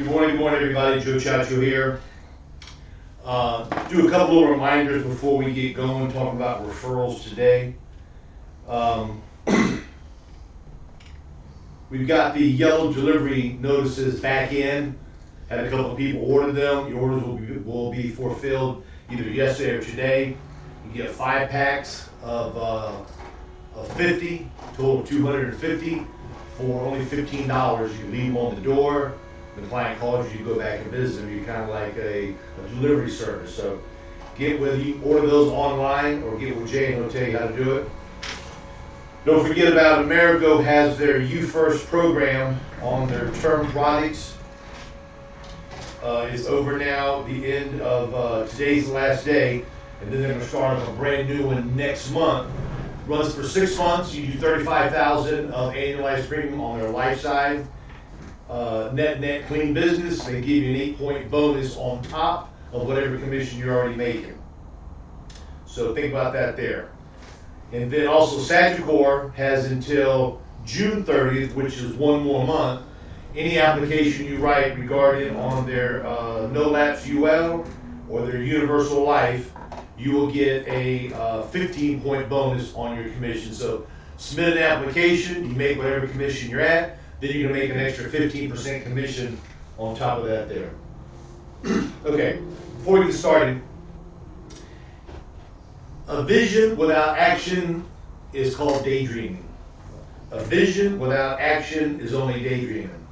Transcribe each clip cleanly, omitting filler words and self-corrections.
Good morning, everybody. Joe Chacho here. Do a couple of reminders before we get going, talking about referrals today. Um, we've got the yellow delivery notices back in. Had a couple of people order them. Your orders will be fulfilled either yesterday or today. You get 5 packs of 50, total of 250 for only $15. You leave them on the door. The client calls you, you go back and visit them. You're kind of like a delivery service. So get whether you order those online or get with Jay and he'll tell you how to do it. Don't forget about Amerigo has their You First program on their term products. It's over now, the end of today's the last day, and then they're going to start a brand new one next month. Runs for 6 months. You do $35,000 of annualized premium on their life side. Net clean business. They give you an 8-point bonus on top of whatever commission you're already making. So think about that there. And then also Sagicor has until June 30th, which is 1 more month. Any application you write regarding on their no lapse UL or their universal life, you will get a 15-point bonus on your commission. So submit an application, you make whatever commission you're at, then you're gonna make an extra 15% commission on top of that there. Okay, before we get started, a vision without action is called daydreaming. A vision without action is only daydreaming.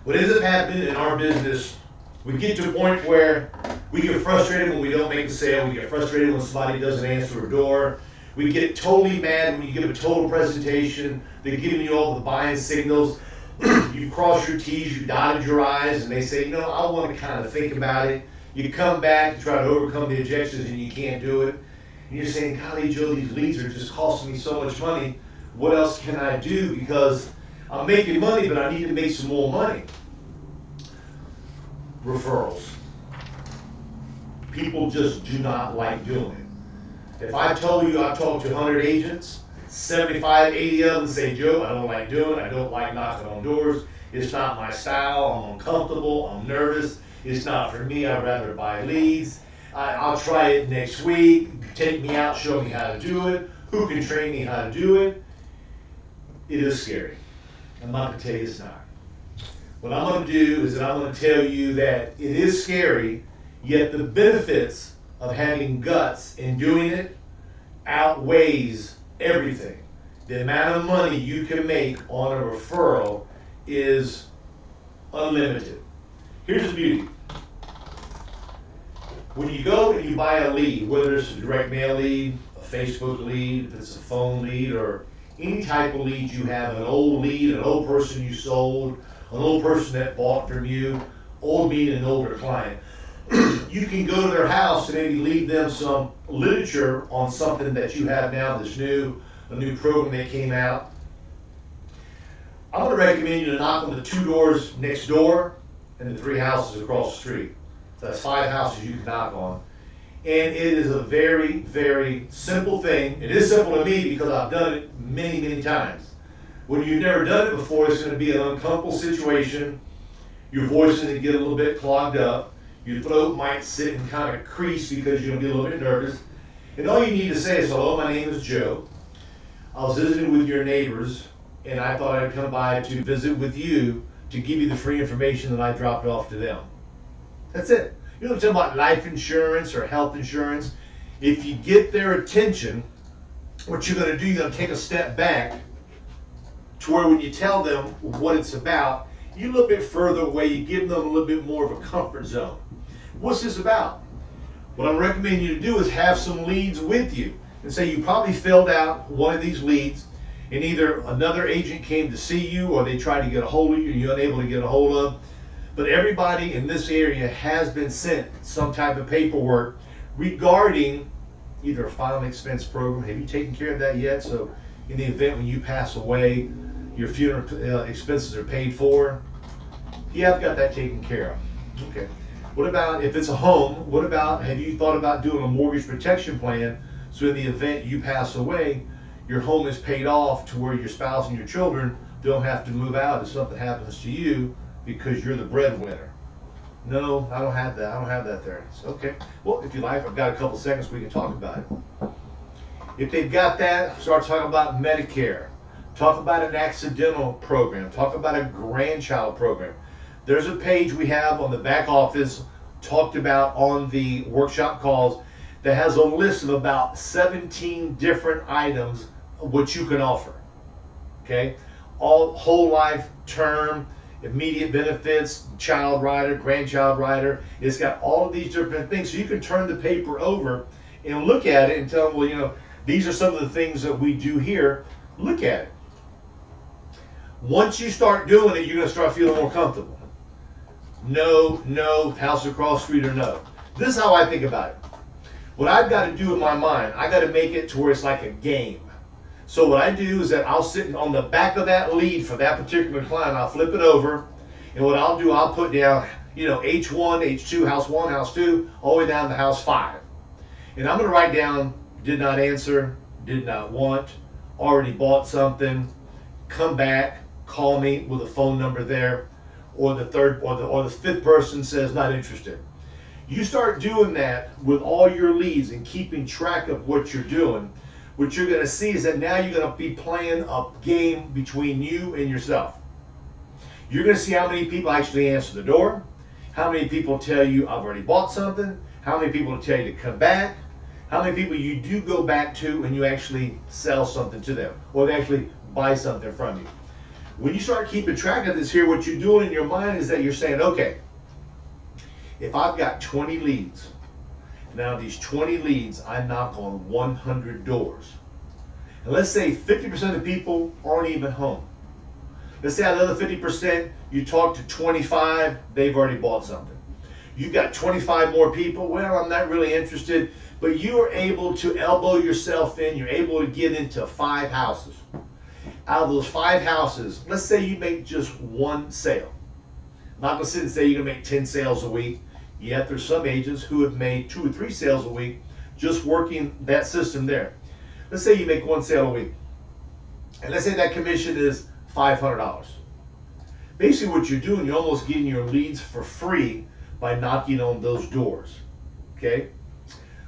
What ends up happening in our business, we get to a point where we get frustrated when we don't make a sale. We get frustrated when somebody doesn't answer a door. We get totally mad when you give a total presentation. They're giving you all the buying signals. You cross your T's, you dotted your I's, and they say, you know, I want to kind of think about it. You come back to try to overcome the objections and you can't do it. And you're saying, golly, Joe, these leads are just costing me so much money. What else can I do? Because I'm making money, but I need to make some more money. Referrals. People just do not like doing it. If I told you I talked to 100 agents, 75, 80 of them say, Joe, I don't like doing it. I don't like knocking on doors. It's not my style. I'm uncomfortable. I'm nervous. It's not for me. I'd rather buy leads. I'll try it next week. Take me out, show me how to do it. Who can train me how to do it? It is scary. I'm not going to tell you it's not. What I'm going to do is that I'm going to tell you that it is scary, yet the benefits of having guts in doing it outweighs everything. The amount of money you can make on a referral is unlimited. Here's the beauty. When you go and you buy a lead, whether it's a direct mail lead, a Facebook lead, if it's a phone lead, or any type of lead you have, an old lead, an old person you sold, an old person that bought from you, old meaning an older client, you can go to their house and maybe leave them some literature on something that you have now that's new, a new program that came out. I'm going to recommend you to knock on the 2 doors next door and the 3 houses across the street. So that's 5 houses you can knock on. And it is a very, very simple thing. It is simple to me because I've done it many, many times. When you've never done it before, it's going to be an uncomfortable situation. Your voice is going to get a little bit clogged up. Your throat might sit and kind of crease because you're going to be a little bit nervous. And all you need to say is, hello, my name is Joe. I was visiting with your neighbors, and I thought I'd come by to visit with you to give you the free information that I dropped off to them. That's it. You don't talk about life insurance or health insurance. If you get their attention, what you're going to do, you're going to take a step back to where when you tell them what it's about, you a little bit further away, you give them a little bit more of a comfort zone. What's this about? What I'm recommending you to do is have some leads with you and say you probably filled out one of these leads and either another agent came to see you or they tried to get a hold of you and you're unable to get a hold of. But everybody in this area has been sent some type of paperwork regarding either a final expense program. Have you taken care of that yet? So in the event when you pass away, your funeral expenses are paid for. Yeah, I've got that taken care of. Okay. What about if it's a home? What about, have you thought about doing a mortgage protection plan so in the event you pass away, your home is paid off to where your spouse and your children don't have to move out if something happens to you because you're the breadwinner? No, I don't have that. I don't have that there. So, okay. Well, if you like, I've got a couple seconds we can talk about it. If they've got that, start talking about Medicare. Talk about an accidental program. Talk about a grandchild program. There's a page we have on the back office, talked about on the workshop calls, that has a list of about 17 different items of what you can offer. Okay? All whole life, term, immediate benefits, child rider, grandchild rider. It's got all of these different things. So you can turn the paper over and look at it and tell them, well, you know, these are some of the things that we do here. Look at it. Once you start doing it, you're going to start feeling more comfortable. No, no, house across the street or no. This is how I think about it. What I've got to do in my mind, I got to make it to where it's like a game. So what I do is that I'll sit on the back of that lead for that particular client, I'll flip it over, and what I'll do, I'll put down, you know, H1, H2, house 1, house 2, all the way down to house 5. And I'm going to write down, did not answer, did not want, already bought something, come back, call me with a phone number there, or the third or the fifth person says not interested. You start doing that with all your leads and keeping track of what you're doing. What you're going to see is that now you're going to be playing a game between you and yourself. You're going to see how many people actually answer the door, how many people tell you I've already bought something, how many people tell you to come back, how many people you do go back to and you actually sell something to them, or they actually buy something from you. When you start keeping track of this here, what you're doing in your mind is that you're saying, okay, if I've got 20 leads, now these 20 leads, I knock on 100 doors. And let's say 50% of people aren't even home. Let's say out of the other 50%, you talk to 25, they've already bought something. You've got 25 more people, well, I'm not really interested, but you are able to elbow yourself in, you're able to get into 5 houses. Out of those 5 houses, let's say you make just 1 sale. I'm not going to sit and say you're going to make 10 sales a week. Yet there's some agents who have made 2 or 3 sales a week just working that system there. Let's say you make 1 sale a week. And let's say that commission is $500. Basically what you're doing, you're almost getting your leads for free by knocking on those doors. Okay?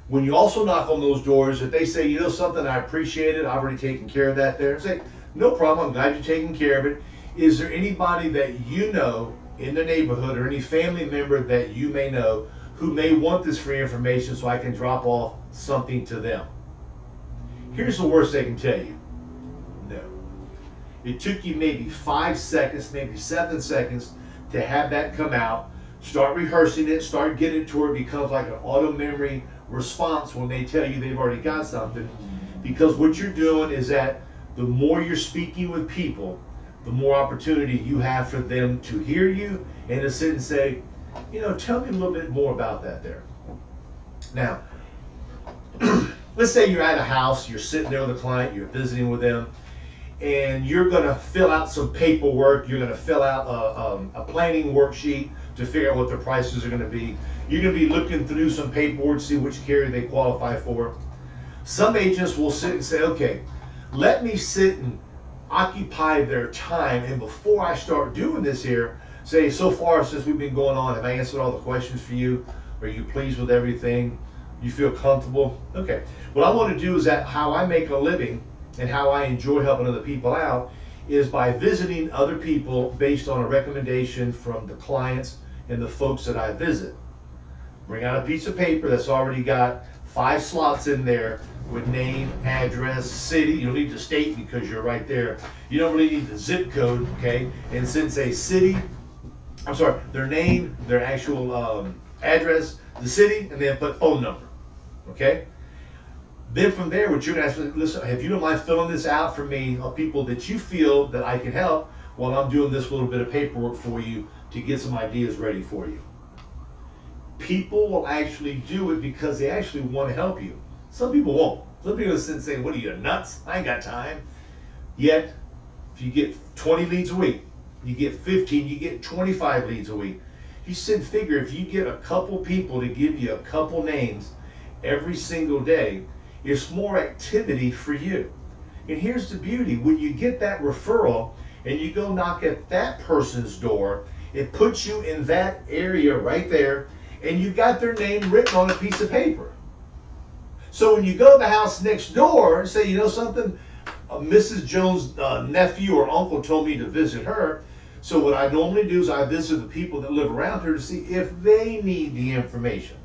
When you also knock on those doors, if they say, you know something, I appreciate it, I've already taken care of that there. Say, no problem, I'm glad you're taking care of it. Is there anybody that you know in the neighborhood or any family member that you may know who may want this free information so I can drop off something to them? Here's the worst they can tell you. No. It took you maybe 5 seconds, maybe 7 seconds to have that come out. Start rehearsing it, start getting it to where it becomes like an auto memory response when they tell you they've already got something. Because what you're doing is that the more you're speaking with people, the more opportunity you have for them to hear you and to sit and say, you know, tell me a little bit more about that there. Now, let's say you're at a house, you're sitting there with a client, you're visiting with them, and you're going to fill out some paperwork, you're going to fill out a planning worksheet to figure out what their prices are going to be. You're going to be looking through some paperwork to see which carrier they qualify for. Some agents will sit and say, okay, let me sit and occupy their time, and before I start doing this here, say, so far since we've been going on, have I answered all the questions for you? Are you pleased with everything? You feel comfortable? Okay. What I want to do is that how I make a living and how I enjoy helping other people out is by visiting other people based on a recommendation from the clients and the folks that I visit. Bring out a piece of paper that's already got 5 slots in there with name, address, city. You don't need the state because you're right there. You don't really need the zip code, okay? And since a city, their name, their actual address, the city, and then put phone number, okay? Then from there, what you're gonna ask, listen, if you don't mind filling this out for me of people that you feel that I can help while I'm doing this little bit of paperwork for you to get some ideas ready for you. People will actually do it because they actually want to help you. Some people won't. Some people will sit and say, what are you, nuts? I ain't got time. Yet, if you get 20 leads a week, you get 15, you get 25 leads a week. You sit and figure if you get a couple people to give you a couple names every single day, it's more activity for you. And here's the beauty. When you get that referral and you go knock at that person's door It puts you in that area right there, and you got their name written on a piece of paper. So when you go to the house next door and say, you know something, Mrs. Jones' nephew or uncle told me to visit her. So what I normally do is I visit the people that live around her to see if they need the information.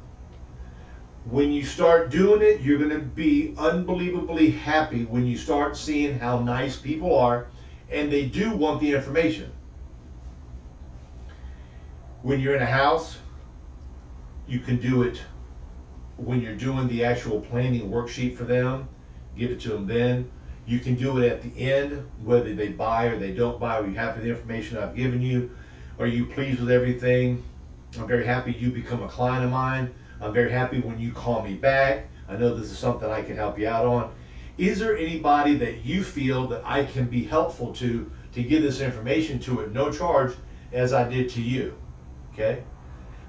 When you start doing it, you're going to be unbelievably happy when you start seeing how nice people are, and they do want the information. When you're in a house, you can do it when you're doing the actual planning worksheet for them. Give it to them then. You can do it at the end, whether they buy or they don't buy. Are you happy with the information I've given you? Are you pleased with everything? I'm very happy you become a client of mine. I'm very happy when you call me back. I know this is something I can help you out on. Is there anybody that you feel that I can be helpful to give this information to at no charge as I did to you? Okay?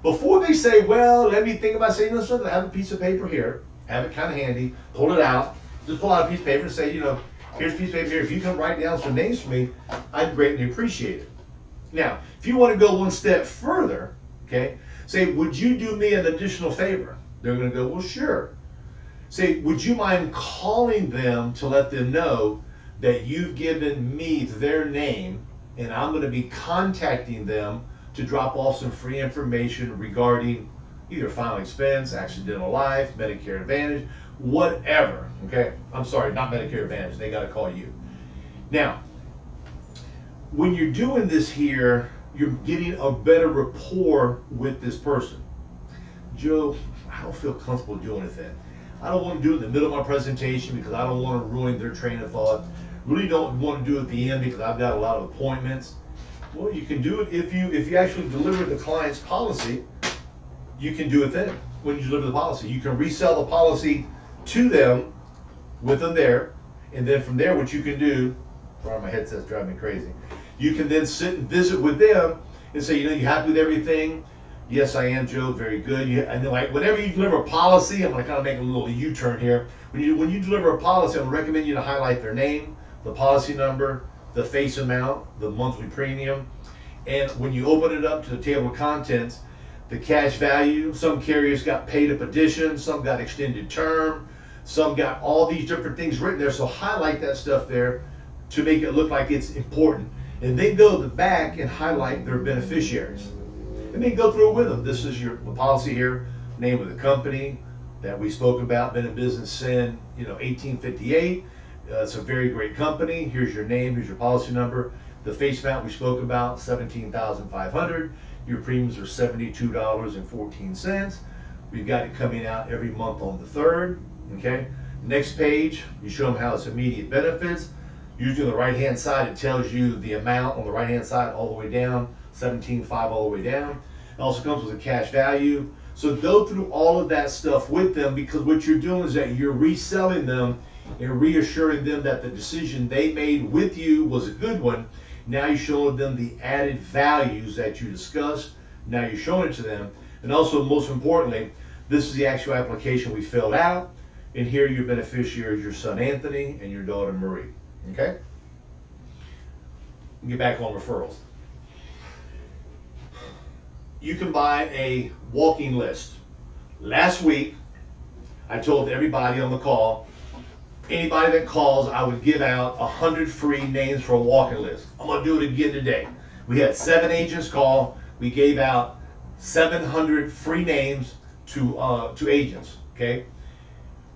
Before they say, well, let me think about saying, listen, I have a piece of paper here. Have it kind of handy. Pull it out. Just pull out a piece of paper and say, here's a piece of paper here. If you can write down some names for me, I'd greatly appreciate it. Now, if you want to go one step further, okay, say, would you do me an additional favor? They're going to go, well, sure. Say, would you mind calling them to let them know that you've given me their name and I'm going to be contacting them to drop off some free information regarding either final expense, accidental life, Medicare Advantage, whatever. Okay, I'm sorry, not Medicare Advantage. They got to call you. Now, when you're doing this here, you're getting a better rapport with this person. Joe, I don't feel comfortable doing it then. I don't want to do it in the middle of my presentation because I don't want to ruin their train of thought. Really don't want to do it at the end because I've got a lot of appointments. Well, you can do it if you actually deliver the client's policy. You can do it then when you deliver the policy. You can resell the policy to them with them there, and then from there, what you can do, sorry, my headset's driving me crazy. You can then sit and visit with them and say, you happy with everything? Yes, I am, Joe. Very good. And then, like, whenever you deliver a policy, I'm going to kind of make a little U-turn here. When you deliver a policy, I'm going to recommend you to highlight their name, the policy number, the face amount, the monthly premium, and when you open it up to the table of contents, the cash value. Some carriers got paid up addition, some got extended term, some got all these different things written there. So highlight that stuff there to make it look like it's important. And then go to the back and highlight their beneficiaries. And then go through it with them. This is the policy here, name of the company that we spoke about, been in business since 1858. It's a very great company. Here's your name, here's your policy number. The face amount we spoke about, $17,500. Your premiums are $72.14. We've got it coming out every month on the 3rd. Okay. Next page, you show them how it's immediate benefits. Usually on the right-hand side, it tells you the amount on the right-hand side all the way down, $17,500 all the way down. It also comes with a cash value. So go through all of that stuff with them, because what you're doing is that you're reselling them and reassuring them that the decision they made with you was a good one. Now you're showing them the added values that you discussed. Now you're showing it to them. And also, most importantly, this is the actual application we filled out. And here your beneficiaries, your son Anthony and your daughter Marie. Okay? Get back on referrals. You can buy a walking list. Last week, I told everybody on the call, anybody that calls, I would give out 100 free names for a walking list. I'm going to do it again today. We had 7 agents call. We gave out 700 free names to agents. Okay?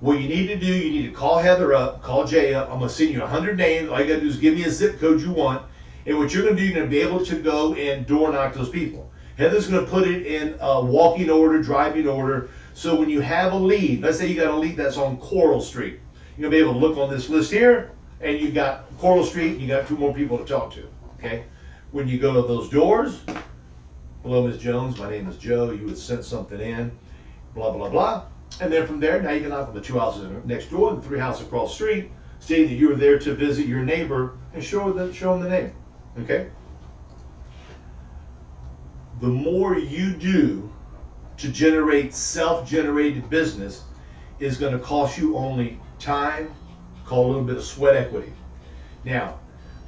What you need to do, you need to call Heather up, call Jay up. I'm going to send you 100 names. All you got to do is give me a zip code you want. And what you're going to do, you're going to be able to go and door knock those people. Heather's going to put it in walking order, driving order. So when you have a lead, let's say you got a lead that's on Coral Street. You're going to be able to look on this list here, and you got Coral Street, you got 2 more people to talk to. Okay? When you go to those doors, hello, Ms. Jones, my name is Joe. You would send something in, blah, blah, blah. And then from there, now you can knock on the 2 houses next door and the 3 houses across the street, stating that you were there to visit your neighbor and show them the name. Okay? The more you do to generate self-generated business is going to cost you only time, call a little bit of sweat equity. Now,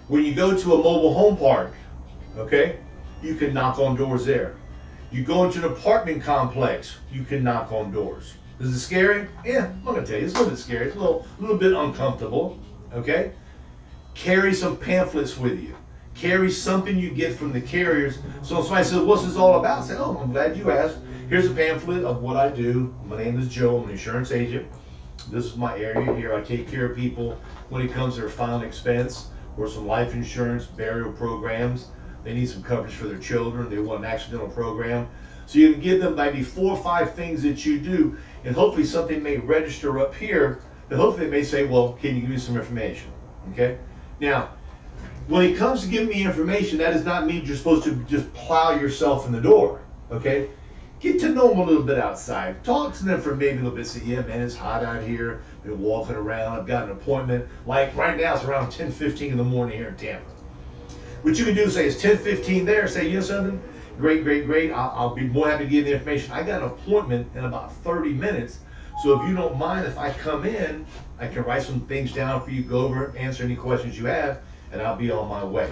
when you go to a mobile home park, okay, you can knock on doors there. You go into an apartment complex, you can knock on doors. Is it scary? Yeah, I'm gonna tell you, it's a little bit scary. It's a little bit uncomfortable, okay? Carry some pamphlets with you. Carry something you get from the carriers. So if somebody says, what's this all about? Say, oh, I'm glad you asked. Here's a pamphlet of what I do. My name is Joe, I'm an insurance agent. This is my area here. I take care of people when it comes to their final expense or some life insurance, burial programs. They need some coverage for their children. They want an accidental program. So you can give them maybe 4 or 5 things that you do, and hopefully something may register up here that hopefully they may say, well, can you give me some information? Okay? Now, when it comes to giving me information, that does not mean you're supposed to just plow yourself in the door. Okay? Get to know them a little bit outside. Talk to them for maybe a little bit. Say, yeah, man, it's hot out here. Been walking around. I've got an appointment. Like right now, it's around 10:15 in the morning here in Tampa. What you can do is say, it's 10:15 there. Say, you know something? Great, great, great. I'll be more happy to give you the information. I got an appointment in about 30 minutes. So if you don't mind, if I come in, I can write some things down for you, go over, answer any questions you have, and I'll be on my way.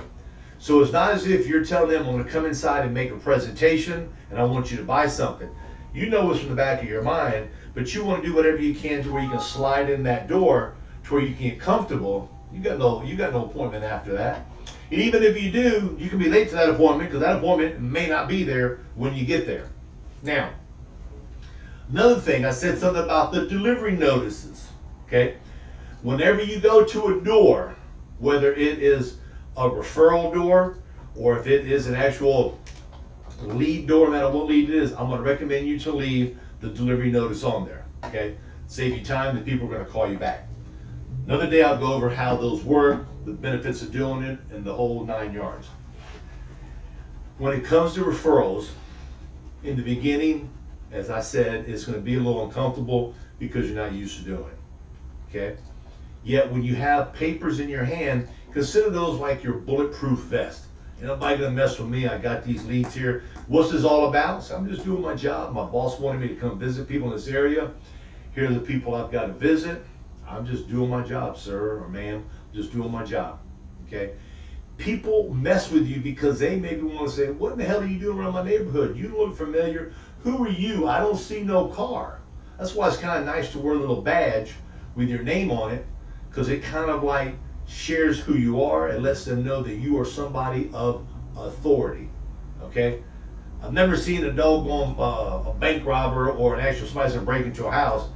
So it's not as if you're telling them, I'm going to come inside and make a presentation, and I want you to buy something. You know what's from the back of your mind, but you want to do whatever you can to where you can slide in that door to where you can get comfortable. You got no appointment after that. And even if you do, you can be late to that appointment because that appointment may not be there when you get there. Now, another thing, I said something about the delivery notices. Okay? Whenever you go to a door, whether it is a referral door or if it is an actual lead door, no matter what lead it is, I'm going to recommend you to leave the delivery notice on there. Okay? Save you time, and people are going to call you back. Another day I'll go over how those work, the benefits of doing it, and the whole 9 yards. When it comes to referrals, in the beginning, as I said, it's going to be a little uncomfortable because you're not used to doing it. Okay? Yet when you have papers in your hand, consider those like your bulletproof vest. Ain't nobody gonna mess with me. I got these leads here. What's this all about? So I'm just doing my job. My boss wanted me to come visit people in this area. Here are the people I've got to visit. I'm just doing my job, sir or ma'am. Just doing my job. Okay? People mess with you because they maybe want to say, what in the hell are you doing around my neighborhood? You look familiar. Who are you? I don't see no car. That's why it's kind of nice to wear a little badge with your name on it, because it kind of like shares who you are and lets them know that you are somebody of authority. Okay? I've never seen a doggone a bank robber or an actual somebody that's gonna break into a house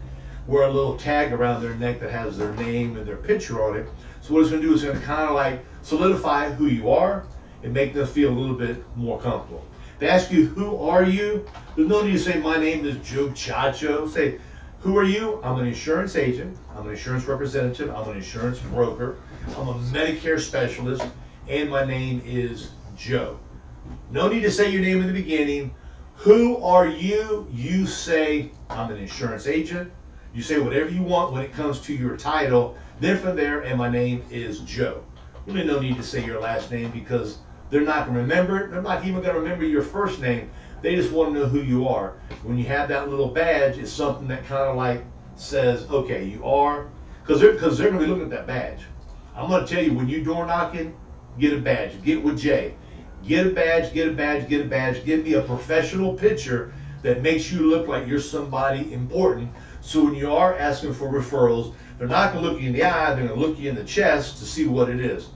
wear a little tag around their neck that has their name and their picture on it. So what it's gonna do is it's gonna kind of like solidify who you are and make them feel a little bit more comfortable. They ask you, who are you? There's no need to say, my name is Joe Chacho. Say, who are you? I'm an insurance agent. I'm an insurance representative. I'm an insurance broker. I'm a Medicare specialist. And my name is Joe. No need to say your name in the beginning. Who are you? You say, I'm an insurance agent. You say whatever you want when it comes to your title. Then from there, and my name is Joe. Really no need to say your last name because they're not going to remember it. They're not even going to remember your first name. They just want to know who you are. When you have that little badge, it's something that kind of like says, okay, you are, because they're going to be looking at that badge. I'm going to tell you, when you door knocking, get a badge. Get with Jay. Get a badge, get a badge, get a badge. Give me a professional picture that makes you look like you're somebody important. So when you are asking for referrals, they're not going to look you in the eye, they're going to look you in the chest to see what it is.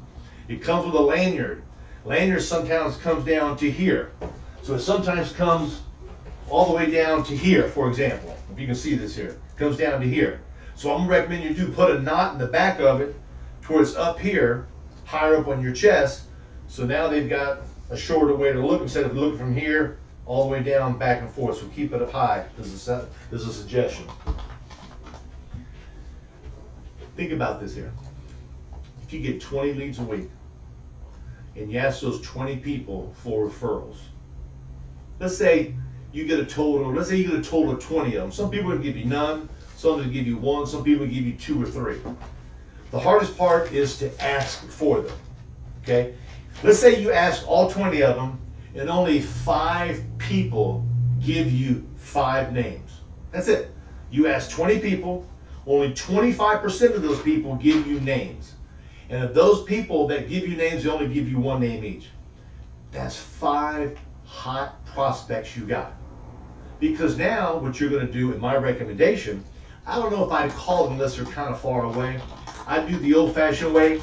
It comes with a lanyard. Lanyard sometimes comes down to here. So it sometimes comes all the way down to here, for example. If you can see this here, it comes down to here. So I'm going to recommend you do put a knot in the back of it towards up here, higher up on your chest. So now they've got a shorter way to look instead of looking from here all the way down, back and forth. So keep it up high. This is a suggestion. Think about this here. If you get 20 leads a week and you ask those 20 people for referrals, let's say you get a total, let's say you get a total of 20 of them. Some people will give you none, some will give you one, some people will give you 2 or 3. The hardest part is to ask for them, okay? Let's say you ask all 20 of them and only 5 people give you 5 names. That's it. You ask 20 people, only 25% of those people give you names. And of those people that give you names, they only give you 1 name each. That's 5 hot prospects you got. Because now what you're going to do, in my recommendation, I don't know if I'd call them unless they're kind of far away. I'd do the old-fashioned way.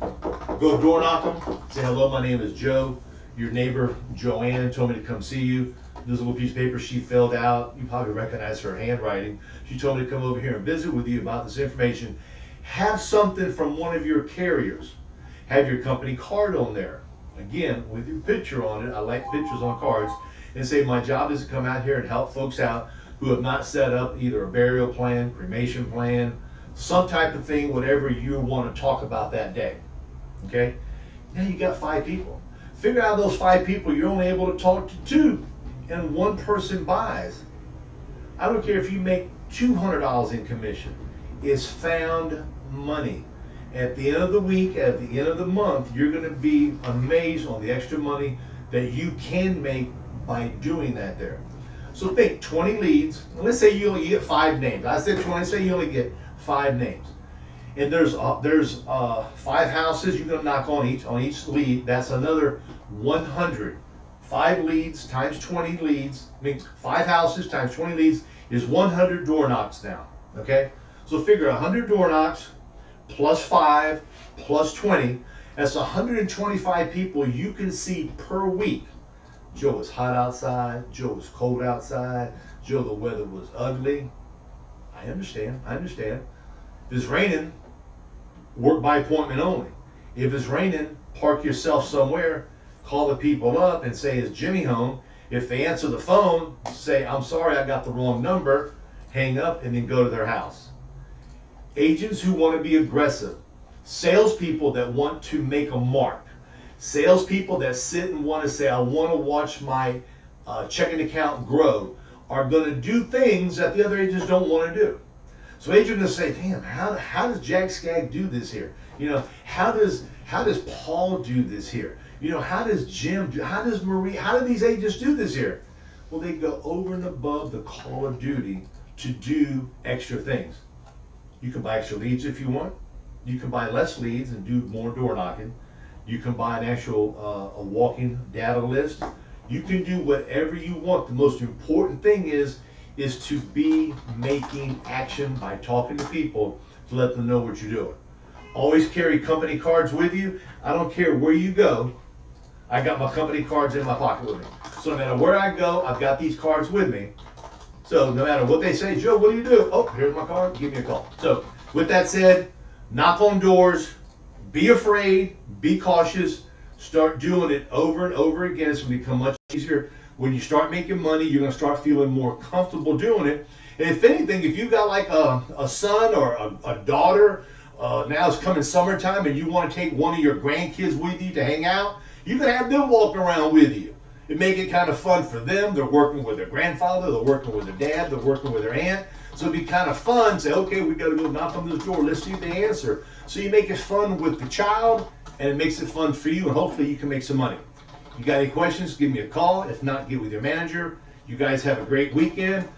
Go door knock them. Say, hello, my name is Joe. Your neighbor Joanne told me to come see you. This little piece of paper she filled out. You probably recognize her handwriting. She told me to come over here and visit with you about this information. Have something from one of your carriers. Have your company card on there. Again, with your picture on it. I like pictures on cards. And say, my job is to come out here and help folks out who have not set up either a burial plan, cremation plan, some type of thing, whatever you want to talk about that day. Okay? Now you got 5 people. Figure out those 5 people you're only able to talk to 2, and 1 person buys. I don't care if you make $200 in commission. It's found money. At the end of the week, at the end of the month, you're going to be amazed on the extra money that you can make by doing that there. So think 20 leads. Let's say you only get 5 names. I said 20. Say you only get 5 names. And there's 5 houses you're going to knock on each lead. That's another 100. 5 leads times 20 leads means 5 houses times 20 leads is 100 door knocks now. Okay? So figure 100 door knocks plus 5 plus 20. That's 125 people you can see per week. Joe, it's hot outside. Joe, it's cold outside. Joe, the weather was ugly. I understand. If it's raining, work by appointment only. If it's raining, park yourself somewhere, call the people up and say, is Jimmy home? If they answer the phone, say, I'm sorry, I got the wrong number, hang up, and then go to their house. Agents who want to be aggressive, salespeople that want to make a mark, salespeople that sit and want to say, I want to watch my checking account grow, are going to do things that the other agents don't want to do. So agents are going to say, damn, how does Jack Skaggs do this here? You know, how does Paul do this here? You know, how does Jim do, how does Marie, how do these agents do this here? Well, they go over and above the call of duty to do extra things. You can buy extra leads if you want. You can buy less leads and do more door knocking. You can buy an actual a walking data list. You can do whatever you want. The most important thing is to be making action by talking to people to let them know what you're doing. Always carry company cards with you. I don't care where you go. I got my company cards in my pocket with me. So no matter where I go, I've got these cards with me. So no matter what they say, Joe, what do you do? Oh, here's my card. Give me a call. So with that said, knock on doors. Be afraid. Be cautious. Start doing it over and over again. It's going to become much easier. When you start making money, you're going to start feeling more comfortable doing it. And if anything, if you've got like a son or a daughter, now it's coming summertime and you want to take one of your grandkids with you to hang out, you can have them walking around with you. It make it kind of fun for them. They're working with their grandfather, they're working with their dad, they're working with their aunt. So it'd be kind of fun. Say, okay, we got to go knock on this door. Let's see if they answer. So you make it fun with the child, and it makes it fun for you, and hopefully you can make some money. You got any questions, give me a call. If not, get with your manager. You guys have a great weekend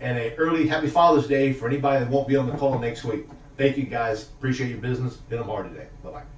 and an early happy Father's Day for anybody that won't be on the call next week. Thank you guys. Appreciate your business. Been hard today. Bye-bye.